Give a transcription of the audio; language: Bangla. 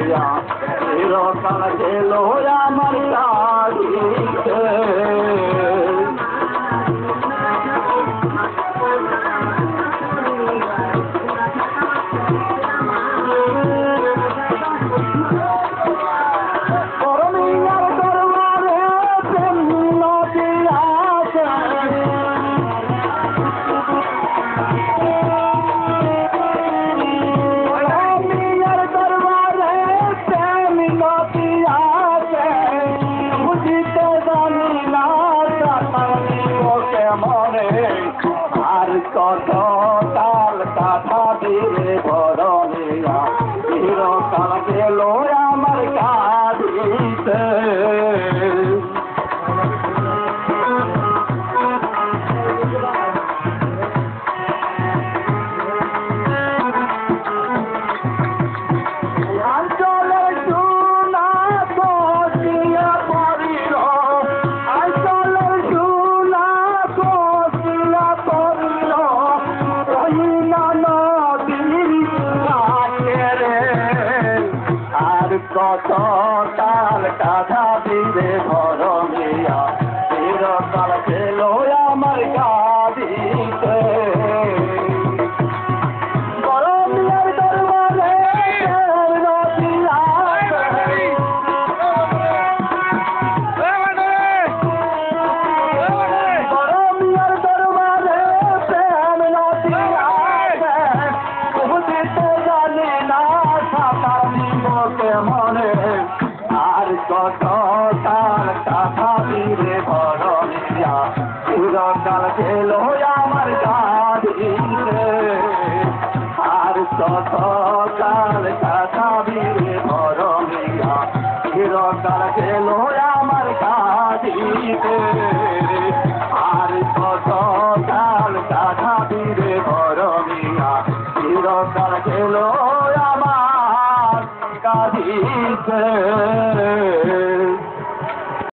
বরমিয়া চিরকাল গেল আমার কাঁদিতে কত কাল কাটা দিলে বরমিয়া চিরকাল গেল আমার কাঁদিতে কত কাল কাঁধা দিলে বরমিয়া চিরকাল গেল আমার কাঁদিতে বরমিয়ার দরবারে বরমিয়ার দরবারে প্রেম নদী আছে বুঝিতে জানি না সাঁতার নিবকে মনে আর কত কাল কাঁথা দিলে বরমিয়া চিরকাল গেল আমার কাঁদিতে আর কত কাল